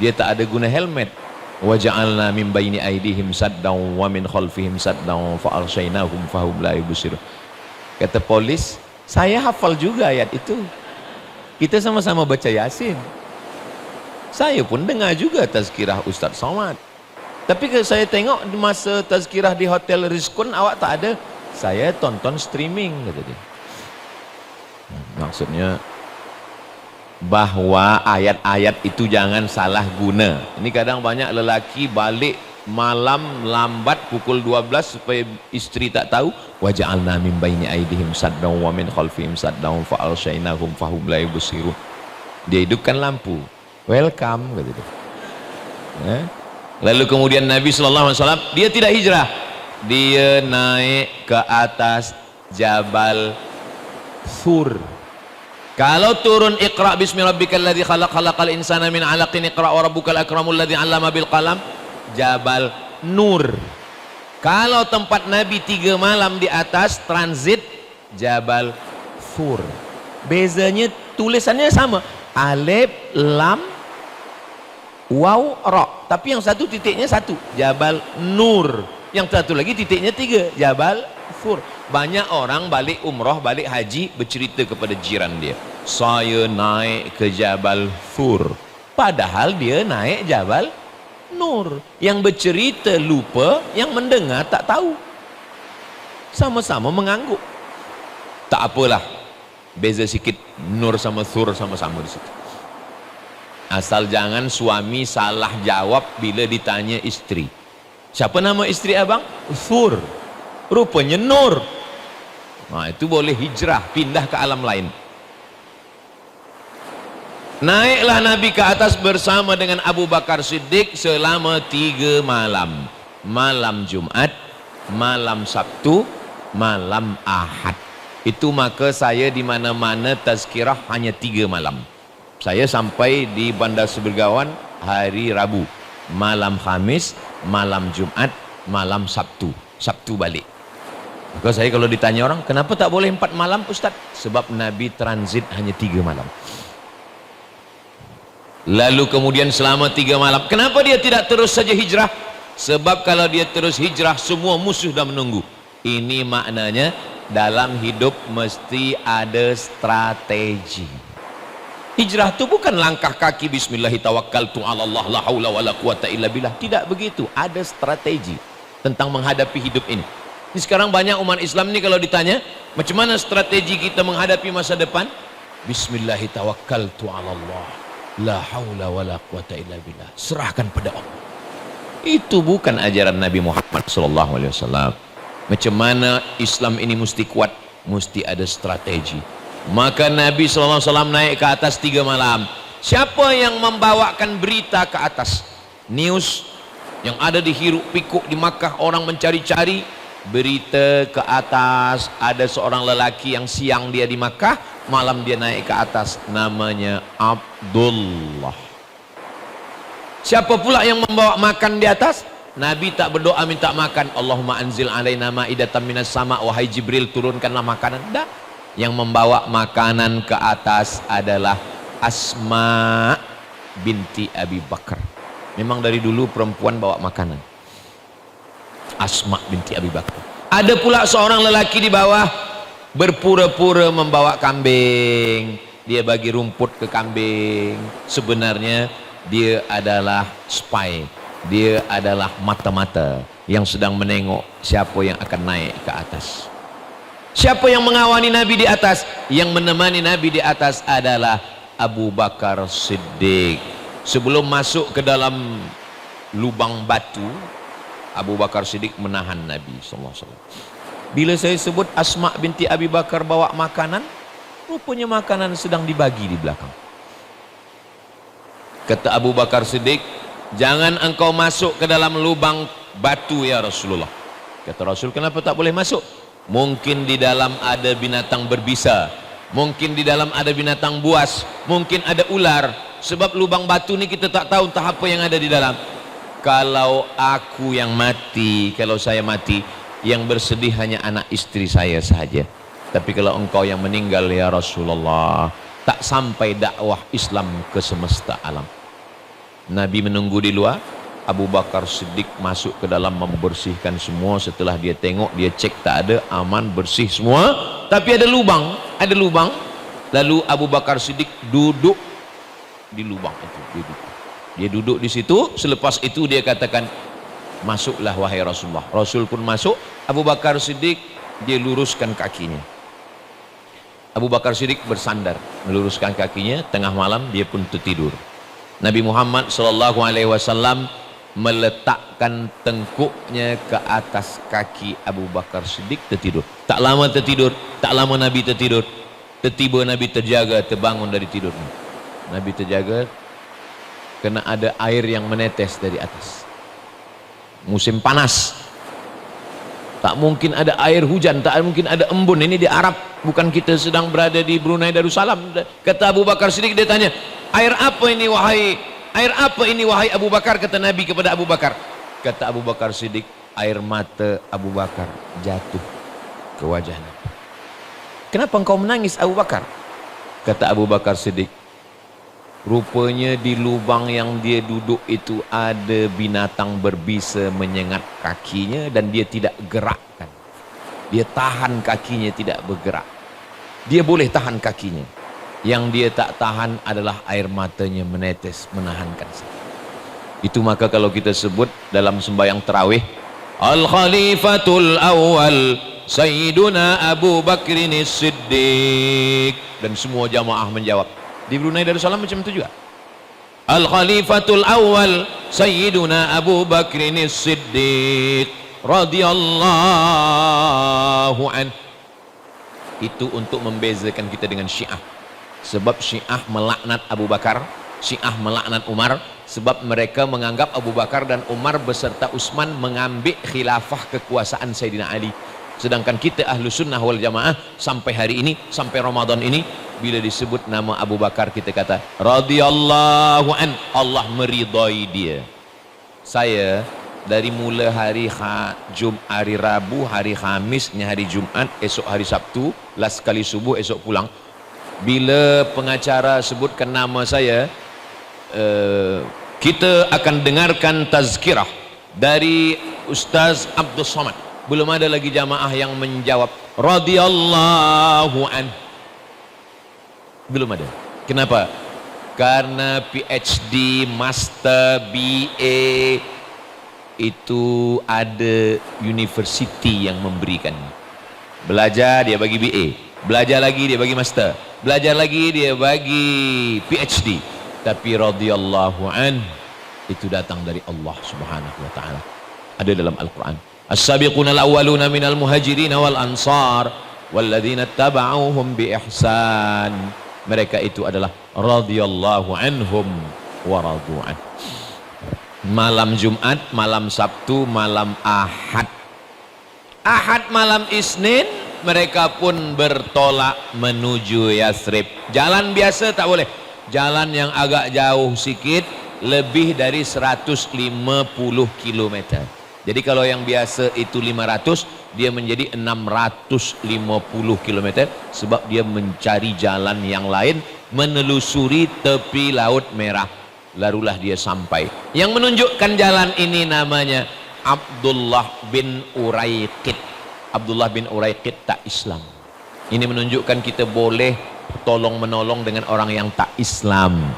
dia tak ada guna helmet. Wa ja'alna min baini aydihim saddan wa min khalfihim saddan fa aghshaynahum fahum la yubsirun. Kata polis, saya hafal juga ayat itu. Kita sama-sama baca Yasin. Saya pun dengar juga tazkirah Ustaz Somad. Tapi kalau saya tengok masa tazkirah di Hotel Rizkun awak tak ada. Saya tonton streaming, kata dia. Maksudnya bahwa ayat-ayat itu jangan salah guna. Ini kadang banyak lelaki balik malam lambat pukul 12 supaya istri tak tahu, waja'alna min baini aidihim saddan wa min khalfihim saddan fa alshaynahum fahum la yubsirun. Dia hidupkan lampu, welcome gitu. Lalu kemudian Nabi sallallahu alaihi wasallam dia tidak hijrah, dia naik ke atas Jabal Thur. Kalau turun Iqra bismi rabbikal ladzi khalaq khalaqal insana min 'alaqin Iqra wa rabbukal akramul ladzi 'allama bil qalam, Jabal Nur. Kalau tempat Nabi 3 malam di atas transit Jabal Thur. Bezanya tulisannya sama, alif lam waw ra, tapi yang satu titiknya satu, Jabal Nur, yang satu lagi titiknya 3, Jabal Thur. Banyak orang balik umrah, balik haji bercerita kepada jiran dia, saya naik ke Jabal Thur, padahal dia naik Jabal Nur. Yang bercerita lupa, yang mendengar tak tahu, sama-sama mengangguk. Tak apalah, beza sikit, Nur sama Thur sama-sama di situ. Asal jangan suami salah jawab bila ditanya istri, siapa nama istri abang? Thur, rupanya Nur. Nah, itu boleh hijrah, pindah ke alam lain. Naiklah Nabi ke atas bersama dengan Abu Bakar Siddiq selama 3 malam. Malam Jumat, malam Sabtu, malam Ahad. Itu maka saya di mana-mana tazkirah hanya 3 malam. Saya sampai di Bandar Sebergawan hari Rabu, malam Khamis, malam Jumat, malam Sabtu. Sabtu balik. Maka saya kalau ditanya orang, kenapa tak boleh 4 malam Ustaz? Sebab Nabi transit hanya 3 malam. Lalu kemudian selama 3 malam, kenapa dia tidak terus saja hijrah? Sebab kalau dia terus hijrah, semua musuh dah menunggu. Ini maknanya dalam hidup mesti ada strategi. Hijrah itu bukan langkah kaki bismillahi tawakkaltu ala Allah la haula wala quwata illa billah. Tidak begitu, ada strategi tentang menghadapi hidup ini. Ini sekarang banyak umat Islam ini kalau ditanya, macam mana strategi kita menghadapi masa depan? Bismillahi tawakkaltu ala Allah la haula wala quwata illa billah. Serahkan pada Allah. Itu bukan ajaran Nabi Muhammad sallallahu alaihi wasallam. Macam mana Islam ini mesti kuat, mesti ada strategi. Maka Nabi sallallahu alaihi wasallam naik ke atas 3 malam. Siapa yang membawakan berita ke atas? News yang ada di hiruk pikuk di Makkah, orang mencari-cari berita ke atas. Ada seorang lelaki yang siang dia di Makkah, malam dia naik ke atas, namanya Abdullah. Siapa pula yang membawa makan di atas? Nabi tak berdoa minta makan, Allahumma anzil alaina ma'idatan minas sama, wahai Jibril turunkanlah makanan. Tak. Yang membawa makanan ke atas adalah Asma binti Abi Bakar. Memang dari dulu perempuan bawa makanan, Asma binti Abi Bakar. Ada pula seorang lelaki di bawah berpura-pura membawa kambing. Dia bagi rumput ke kambing. Sebenarnya dia adalah spy. Dia adalah mata-mata yang sedang menengok siapa yang akan naik ke atas. Siapa yang mengawani Nabi di atas? Yang menemani Nabi di atas adalah Abu Bakar Siddiq. Sebelum masuk ke dalam lubang batu, Abu Bakar Siddiq menahan Nabi SAW. Bila saya sebut Asma binti Abi Bakar bawa makanan, rupanya makanan sedang dibagi di belakang. Kata Abu Bakar Siddiq, jangan engkau masuk ke dalam lubang batu ya Rasulullah. Kata Rasul, kenapa tak boleh masuk? Mungkin di dalam ada binatang berbisa, mungkin di dalam ada binatang buas, mungkin ada ular. Sebab lubang batu ni kita tak tahu entah apa yang ada di dalam. Kalau aku yang mati, kalau saya mati, yang bersedih hanya anak istri saya saja. Tapi kalau engkau yang meninggal ya Rasulullah, tak sampai dakwah Islam ke semesta alam. Nabi menunggu di luar. Abu Bakar Siddiq masuk ke dalam membersihkan semua. Setelah dia tengok, dia cek tak ada, aman, bersih semua. Tapi ada lubang, ada lubang. Lalu Abu Bakar Siddiq duduk di lubang itu. Dia duduk di situ. Selepas itu dia katakan, masuklah wahai Rasulullah. Rasul pun masuk. Abu Bakar Siddiq dia luruskan kakinya. Abu Bakar Siddiq bersandar, meluruskan kakinya, tengah malam dia pun tertidur. Nabi Muhammad SAW meletakkan tengkuknya ke atas kaki Abu Bakar Siddiq, tertidur. Tak lama tertidur, tak lama Nabi tertidur. Tiba-tiba Nabi terjaga, terbangun dari tidurnya. Nabi terjaga, kena ada air yang menetes dari atas. Musim panas. Tak mungkin ada air hujan, tak mungkin ada embun. Ini di Arab, bukan kita sedang berada di Brunei Darussalam. Kata Abu Bakar Siddiq, dia tanya, air apa ini wahai Abu Bakar? Kata Nabi kepada Abu Bakar. Kata Abu Bakar Siddiq, air mata Abu Bakar jatuh ke wajah Nabi. Kenapa engkau menangis Abu Bakar? Kata Abu Bakar Siddiq, rupanya di lubang yang dia duduk itu ada binatang berbisa menyengat kakinya dan dia tidak gerakkan. Dia tahan kakinya tidak bergerak. Dia boleh tahan kakinya. Yang dia tak tahan adalah air matanya menetes menahankan sakit. Itu maka kalau kita sebut dalam sembahyang tarawih, Al-Khalifatul Awwal Sayyiduna Abu Bakrin Siddiq, dan semua jamaah menjawab. Di Brunei Darussalam macam itu juga. Al-Khalifatul Awwal Sayyiduna Abu Bakrin Siddiq radhiyallahu an. Itu untuk membezakan kita dengan Syiah. Sebab Syiah melaknat Abu Bakar, Syiah melaknat Umar, sebab mereka menganggap Abu Bakar dan Umar beserta Utsman mengambil khilafah kekuasaan Sayyidina Ali. Sedangkan kita ahlu sunnah wal jamaah sampai hari ini, sampai Ramadan ini, bila disebut nama Abu Bakar kita kata radhiyallahu an, Allah meridai dia. Saya dari mula hari hari Rabu, hari Khamisnya hari Jumat, esok hari Sabtu, last kali subuh, esok pulang, bila pengacara sebutkan nama saya, kita akan dengarkan tazkirah dari Ustaz Abdul Somad. Belum ada lagi jamaah yang menjawab radhiyallahu an. Belum ada. Kenapa? Karena PhD, Master, BA itu ada university yang memberikan. Belajar dia bagi BA, belajar lagi dia bagi Master, belajar lagi dia bagi PhD. Tapi radhiyallahu an itu datang dari Allah Subhanahu wa taala. Ada dalam Al-Qur'an. As-sabiquna al-awwaluna minal muhajirin wal ansar walladzina taba'uuhum bi ihsan. Mereka itu adalah radhiyallahu anhum wa radu an. Malam Jumat, malam Sabtu, malam Ahad. Ahad malam Isnin mereka pun bertolak menuju Yathrib. Jalan biasa tak boleh. Jalan yang agak jauh sikit, lebih dari 150 km. Jadi kalau yang biasa itu 500, dia menjadi 650 km, sebab dia mencari jalan yang lain, menelusuri tepi Laut Merah. Larulah dia sampai. Yang menunjukkan jalan ini namanya Abdullah bin Uraiqid. Abdullah bin Uraiqid tak Islam. Ini menunjukkan kita boleh tolong menolong dengan orang yang tak Islam,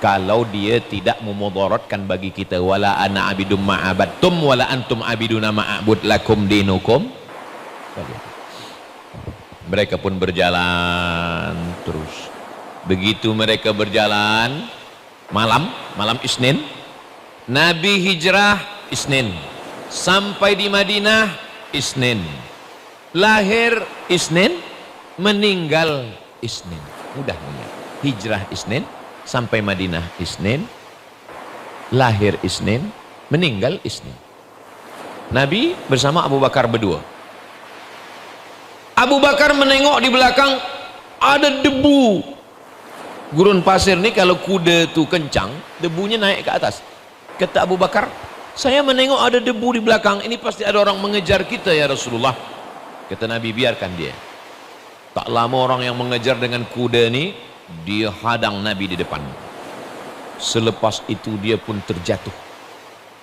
kalau dia tidak memudaratkan bagi kita. Wala ana abidum ma'abadtum wala antum abiduna ma'abud lakum dinukum. Mereka pun berjalan terus. Begitu mereka berjalan, malam Isnin, Nabi hijrah Isnin, sampai di Madinah Isnin, lahir Isnin, meninggal Isnin. Mudah nih. Hijrah Isnin, sampai Madinah Isnin, lahir Isnin, meninggal Isnin. Nabi bersama Abu Bakar berdua. Abu Bakar menengok di belakang ada debu. Gurun pasir ni kalau kuda tu kencang, debunya naik ke atas. Kata Abu Bakar, saya menengok ada debu di belakang, ini pasti ada orang mengejar kita ya Rasulullah. Kata Nabi, biarkan dia. Tak lama orang yang mengejar dengan kuda ni, dia hadang Nabi di depan. Selepas itu dia pun terjatuh.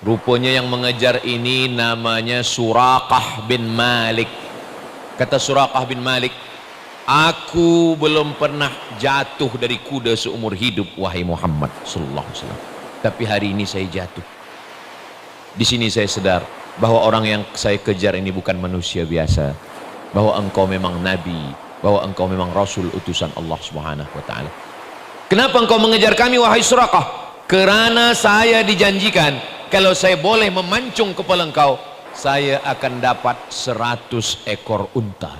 Rupanya yang mengejar ini namanya Suraqah bin Malik. Kata Suraqah bin Malik, aku belum pernah jatuh dari kuda seumur hidup wahai Muhammad sallallahu alaihi wasallam. Tapi hari ini saya jatuh. Di sini saya sedar bahwa orang yang saya kejar ini bukan manusia biasa, bahwa engkau memang nabi, bahwa engkau memang Rasul utusan Allah Subhanahu wa taala. Kenapa engkau mengejar kami wahai Suraqah? Kerana saya dijanjikan kalau saya boleh memancung kepala engkau, saya akan dapat 100 ekor unta.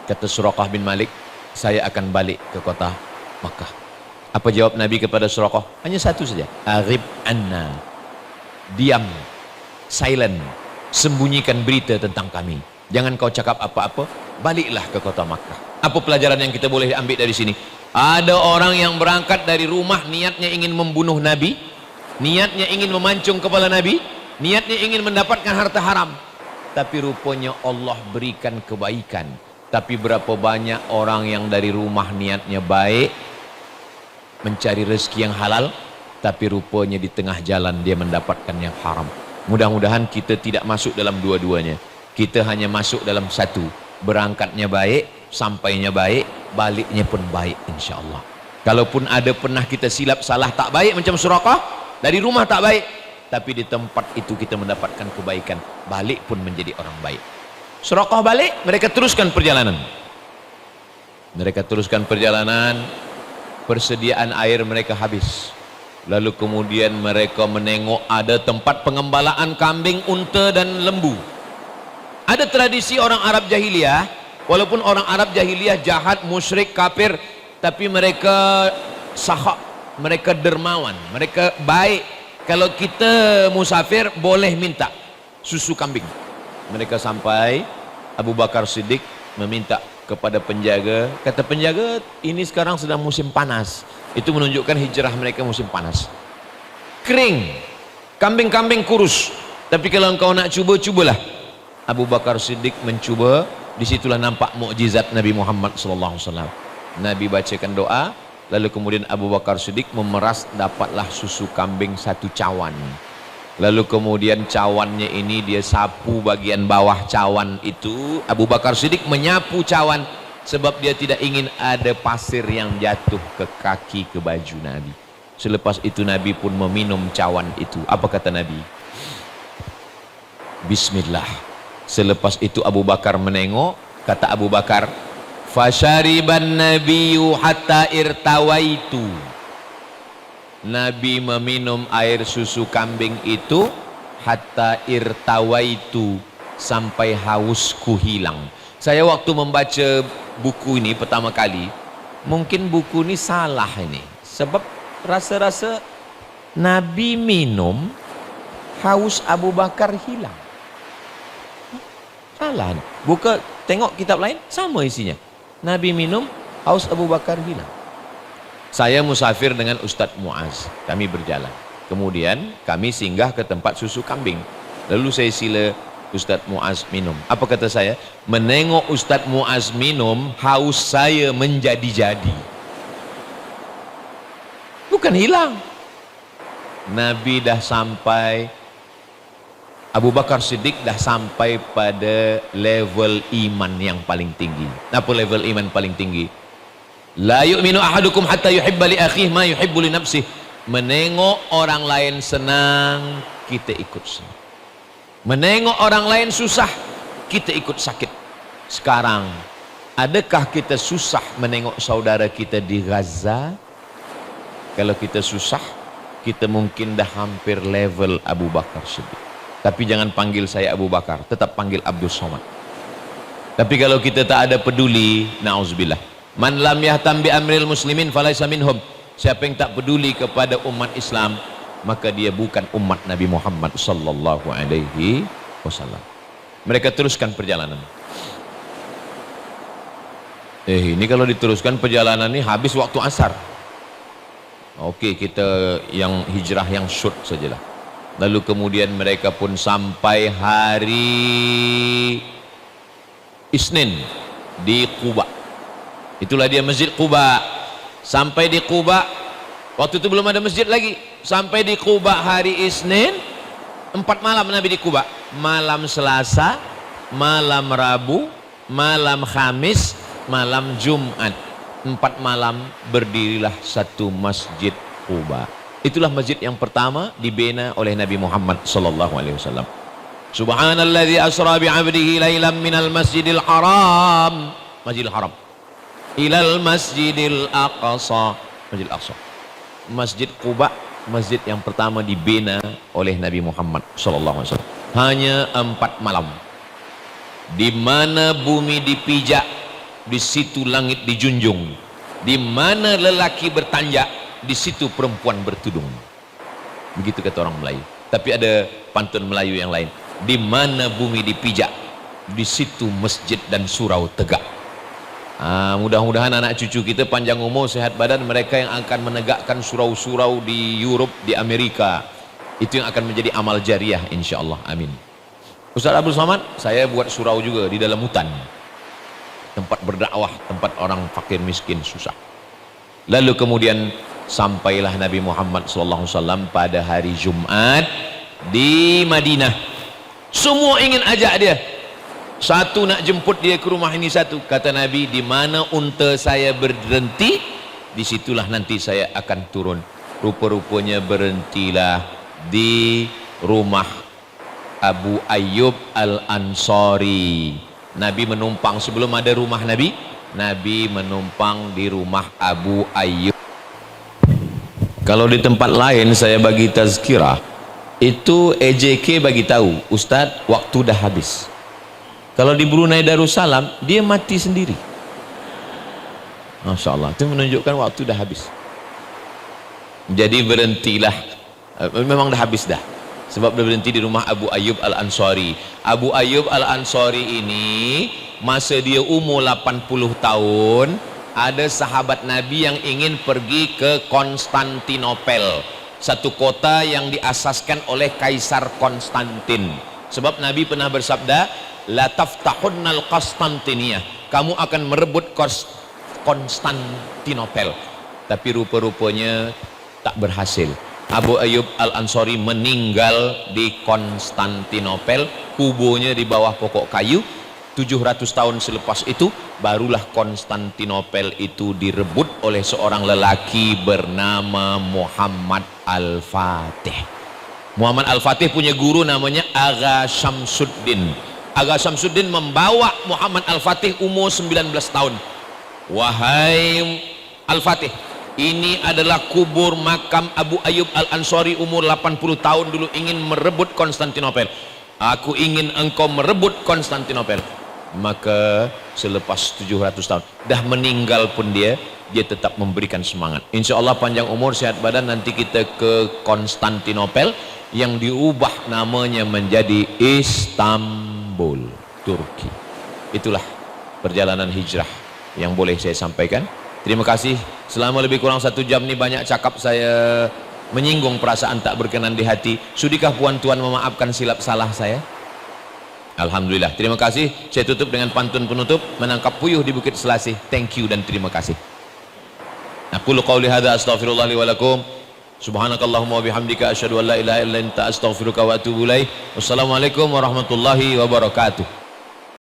Kata Suraqah bin Malik, saya akan balik ke kota Makkah. Apa jawab Nabi kepada Suraqah? Hanya satu saja. Arib anna. Diam, silent, sembunyikan berita tentang kami. Jangan kau cakap apa-apa, baliklah ke kota Makkah. Apa pelajaran yang kita boleh ambil dari sini? Ada orang yang berangkat dari rumah niatnya ingin membunuh Nabi, niatnya ingin memancung kepala Nabi, niatnya ingin mendapatkan harta haram. Tapi rupanya Allah berikan kebaikan. Tapi berapa banyak orang yang dari rumah niatnya baik, mencari rezeki yang halal, tapi rupanya di tengah jalan dia mendapatkan yang haram. Mudah-mudahan kita tidak masuk dalam dua-duanya. Kita hanya masuk dalam satu. Berangkatnya baik, sampainya baik, baliknya pun baik insya-Allah. Kalaupun ada pernah kita silap salah tak baik macam Suraqah, dari rumah tak baik, tapi di tempat itu kita mendapatkan kebaikan, balik pun menjadi orang baik. Suraqah balik, mereka teruskan perjalanan. Mereka teruskan perjalanan, persediaan air mereka habis. Lalu kemudian mereka menengok ada tempat pengembalaan kambing, unta dan lembu. Ada tradisi orang Arab jahiliyah, walaupun orang Arab jahiliyah jahat, musyrik, kafir, tapi mereka sahak, mereka dermawan, mereka baik. Kalau kita musafir boleh minta susu kambing. Mereka sampai, Abu Bakar Siddiq meminta kepada penjaga, kata penjaga, ini sekarang sedang musim panas. Itu menunjukkan hijrah mereka musim panas. Kering, kambing-kambing kurus. Tapi kalau engkau nak cuba, cubalah. Abu Bakar Siddiq mencuba, disitulah nampak mukjizat Nabi Muhammad SAW. Nabi bacakan doa, lalu kemudian Abu Bakar Siddiq memeras, dapatlah susu kambing 1 cawan. Lalu kemudian cawannya ini dia sapu bagian bawah cawan itu. Abu Bakar Siddiq menyapu cawan sebab dia tidak ingin ada pasir yang jatuh ke kaki, ke baju Nabi. Selepas itu Nabi pun meminum cawan itu. Apa kata Nabi? Bismillah. Selepas itu Abu Bakar menengok, kata Abu Bakar, fasyariban nabiyyu hatta irtawaitu. Nabi meminum air susu kambing itu hatta irtawaitu, sampai hausku hilang. Saya waktu membaca buku ini pertama kali, mungkin buku ini salah ini, sebab rasa-rasa Nabi minum, haus Abu Bakar hilang. Salah. Buka, tengok kitab lain, sama isinya. Nabi minum, haus Abu Bakar hilang. Saya musafir dengan Ustadz Muaz, kami berjalan. Kemudian kami singgah ke tempat susu kambing. Lalu saya sila Ustadz Muaz minum. Apa kata saya? Menengok Ustadz Muaz minum, haus saya menjadi-jadi. Bukan hilang. Nabi dah sampai, Abu Bakar Siddiq dah sampai pada level iman yang paling tinggi. Apa level iman paling tinggi? La yu'minu ahadukum hatta yuhibba li akhihi ma yuhibbu li nafsihi. Menengok orang lain senang, kita ikut senang. Menengok orang lain susah, kita ikut sakit. Sekarang, adakah kita susah menengok saudara kita di Gaza? Kalau kita susah, kita mungkin dah hampir level Abu Bakar Siddiq. Tapi jangan panggil saya Abu Bakar, tetap panggil Abdul Somad. Tapi kalau kita tak ada peduli, na'udzubillah. Man lam yahtam bi amril muslimin falaysa minhum. Siapa yang tak peduli kepada umat Islam, maka dia bukan umat Nabi Muhammad sallallahu alaihi wasallam. Mereka teruskan perjalanan. Ini kalau diteruskan perjalanan ini habis waktu asar. Okey, kita yang hijrah yang short sajalah. Lalu kemudian mereka pun sampai hari Isnin di Quba. Itulah dia Masjid Quba. Sampai di Quba, waktu itu belum ada masjid lagi. Sampai di Quba hari Isnin, 4 malam Nabi di Quba. Malam Selasa, malam Rabu, malam Khamis, malam Jumat. 4 malam berdirilah satu Masjid Quba. Itulah masjid yang pertama dibina oleh Nabi Muhammad sallallahu alaihi wasallam. Subhanalladzi asra bi'abdihi lailan minal masjidil haram, Masjidil Haram, ilal masjidil aqsa, Masjidil Aqsa. Masjid Quba, masjid yang pertama dibina oleh Nabi Muhammad sallallahu alaihi wasallam. Hanya 4 malam. Di mana bumi dipijak, di situ langit dijunjung. Di mana lelaki bertanjak, di situ perempuan bertudung. Begitu kata orang Melayu. Tapi ada pantun Melayu yang lain. Di mana bumi dipijak, di situ masjid dan surau tegak. Mudah-mudahan anak cucu kita panjang umur, sehat badan. Mereka yang akan menegakkan surau-surau di Europe, di Amerika, itu yang akan menjadi amal jariah insyaallah. Amin. Ustaz Abdul Somad, saya buat surau juga di dalam hutan, tempat berdakwah, tempat orang fakir miskin susah. Lalu kemudian sampailah Nabi Muhammad SAW pada hari Jumat di Madinah. Semua ingin ajak dia, satu nak jemput dia ke rumah ini, satu kata Nabi, di mana unta saya berhenti, disitulah nanti saya akan turun. Rupa-rupanya berhentilah di rumah Abu Ayyub Al-Ansari. Nabi menumpang, sebelum ada rumah Nabi, Nabi menumpang di rumah Abu Ayyub. Kalau di tempat lain saya bagi tazkirah, itu EJK bagi tahu, Ustadz waktu dah habis. Kalau di Brunei Darussalam, dia mati sendiri. Masya Allah, itu menunjukkan waktu dah habis. Jadi berhentilah, memang dah habis dah. Sebab dia berhenti di rumah Abu Ayyub Al-Ansari. Abu Ayyub Al-Ansari ini, masa dia umur 80 tahun, ada sahabat Nabi yang ingin pergi ke Konstantinopel, satu kota yang diasaskan oleh Kaisar Konstantin. Sebab Nabi pernah bersabda, la taftahunnal Konstantiniyah, kamu akan merebut Konstantinopel. Tapi rupa-rupanya tak berhasil. Abu Ayyub Al-Ansari meninggal di Konstantinopel, kuburnya di bawah pokok kayu. 700 tahun selepas itu barulah Konstantinopel itu direbut oleh seorang lelaki bernama Muhammad Al-Fatih. Muhammad Al-Fatih punya guru namanya Agha Syamsuddin. Agha Syamsuddin membawa Muhammad Al-Fatih umur 19 tahun. Wahai Al-Fatih, ini adalah kubur makam Abu Ayyub Al-Ansari, umur 80 tahun dulu ingin merebut Konstantinopel. Aku ingin engkau merebut Konstantinopel. Maka selepas 700 tahun dah meninggal pun dia tetap memberikan semangat. Insya Allah panjang umur, sehat badan, nanti kita ke Konstantinopel yang diubah namanya menjadi Istanbul, Turki. Itulah perjalanan hijrah yang boleh saya sampaikan. Terima kasih. Selama lebih kurang 1 jam ni banyak cakap saya, menyinggung perasaan tak berkenan di hati. Sudikah puan tuan memaafkan silap salah saya? Alhamdulillah. Terima kasih. Saya tutup dengan pantun penutup, menangkap puyuh di Bukit Selasih. Thank you dan terima kasih. Aqulu qawli hadza astaghfirullah li wa lakum. Subhanakallahumma wa bihamdika asyhadu an la ilaha illa anta astaghfiruka wa atubu ilaik. Wassalamualaikum warahmatullahi wabarakatuh.